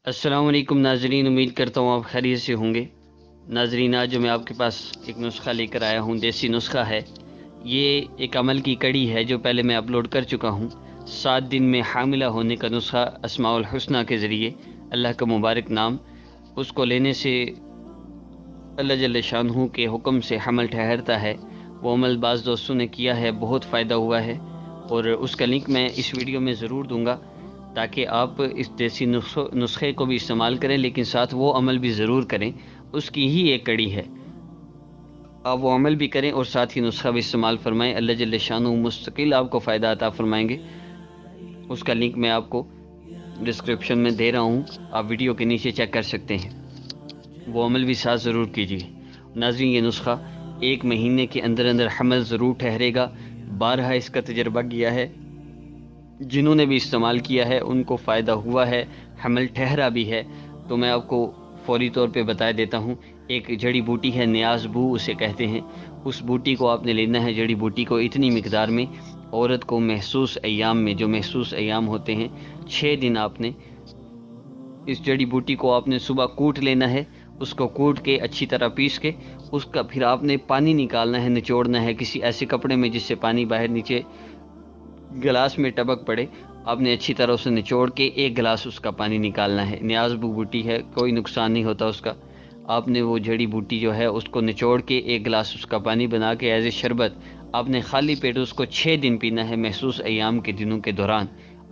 السلام علیکم ناظرین، امید کرتا ہوں آپ خیریت سے ہوں گے۔ ناظرین، آج جو میں آپ کے پاس ایک نسخہ لے کر آیا ہوں، دیسی نسخہ ہے۔ یہ ایک عمل کی کڑی ہے جو پہلے میں اپلوڈ کر چکا ہوں۔ 7 دن میں حاملہ ہونے کا نسخہ اسماء الحسنہ کے ذریعے، اللہ کا مبارک نام، اس کو لینے سے اللہ جل شانہ کے حکم سے حمل ٹھہرتا ہے۔ وہ عمل بعض دوستوں نے کیا ہے، بہت فائدہ ہوا ہے، اور اس کا لنک میں اس ویڈیو میں ضرور دوں گا تاکہ آپ اس دیسی نسخے کو بھی استعمال کریں، لیکن ساتھ وہ عمل بھی ضرور کریں۔ اس کی ہی ایک کڑی ہے، آپ وہ عمل بھی کریں اور ساتھ ہی نسخہ بھی استعمال فرمائیں۔ اللہ جل شانہ مستقل آپ کو فائدہ عطا فرمائیں گے۔ اس کا لنک میں آپ کو ڈسکرپشن میں دے رہا ہوں، آپ ویڈیو کے نیچے چیک کر سکتے ہیں۔ وہ عمل بھی ساتھ ضرور کیجیے۔ ناظرین، یہ نسخہ 1 مہینے کے اندر اندر حمل ضرور ٹھہرے گا۔ بارہا اس کا تجربہ کیا ہے، جنہوں نے بھی استعمال کیا ہے ان کو فائدہ ہوا ہے، حمل ٹھہرا بھی ہے۔ تو میں آپ کو فوری طور پہ بتا دیتا ہوں، ایک جڑی بوٹی ہے، نیاز بو اسے کہتے ہیں۔ اس بوٹی کو آپ نے لینا ہے، جڑی بوٹی کو اتنی مقدار میں، عورت کو محسوس ایام میں، جو محسوس ایام ہوتے ہیں 6 دن، آپ نے اس جڑی بوٹی کو آپ نے صبح کوٹ لینا ہے۔ اس کو کوٹ کے اچھی طرح پیس کے، اس کا پھر آپ نے پانی نکالنا ہے، نچوڑنا ہے کسی ایسے کپڑے میں جس سے پانی باہر نیچے گلاس میں ٹپک پڑے۔ آپ نے اچھی طرح اسے نچوڑ کے 1 گلاس اس کا پانی نکالنا ہے۔ نیاز بو بوٹی ہے، کوئی نقصان نہیں ہوتا اس کا۔ آپ نے وہ جڑی بوٹی جو ہے اس کو نچوڑ کے 1 گلاس اس کا پانی بنا کے ایز اے شربت، آپ نے خالی پیٹ اس کو 6 دن پینا ہے، محسوس ایام کے دنوں کے دوران،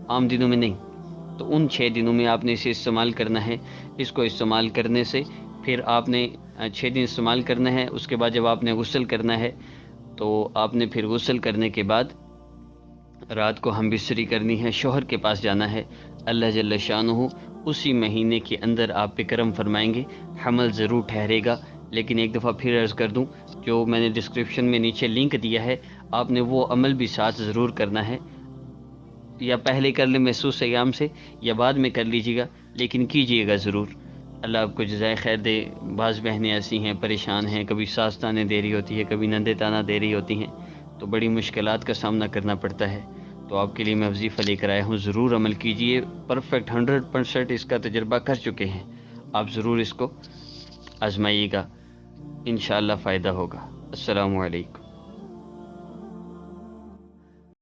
عام دنوں میں نہیں۔ تو ان 6 دنوں میں آپ نے اسے استعمال کرنا ہے۔ اس کو استعمال کرنے سے پھر آپ نے 6 دن استعمال کرنا ہے۔ اس کے بعد جب آپ نے غسل کرنا ہے تو آپ نے پھر غسل کرنے کے بعد رات کو ہم بستری کرنی ہے، شوہر کے پاس جانا ہے۔ اللہ جل شانہ اسی مہینے کے اندر آپ پہ کرم فرمائیں گے، حمل ضرور ٹھہرے گا۔ لیکن ایک دفعہ پھر عرض کر دوں، جو میں نے ڈسکرپشن میں نیچے لنک دیا ہے، آپ نے وہ عمل بھی ساتھ ضرور کرنا ہے۔ یا پہلے کر لیں محسوس ایام سے، یا بعد میں کر لیجیے گا، لیکن کیجیے گا ضرور۔ اللہ آپ کو جزائے خیر دے۔ بعض بہنیں ایسی ہیں، پریشان ہیں، کبھی ساس تانے دے رہی ہوتی ہے، کبھی نندے تانا دے رہی ہوتی ہیں، تو بڑی مشکلات کا سامنا کرنا پڑتا ہے۔ تو آپ کے لیے میں وظیفہ لے کر آیا ہوں، ضرور عمل کیجیے۔ پرفیکٹ 100% اس کا تجربہ کر چکے ہیں، آپ ضرور اس کو آزمائیے گا، انشاءاللہ فائدہ ہوگا۔ السلام علیکم۔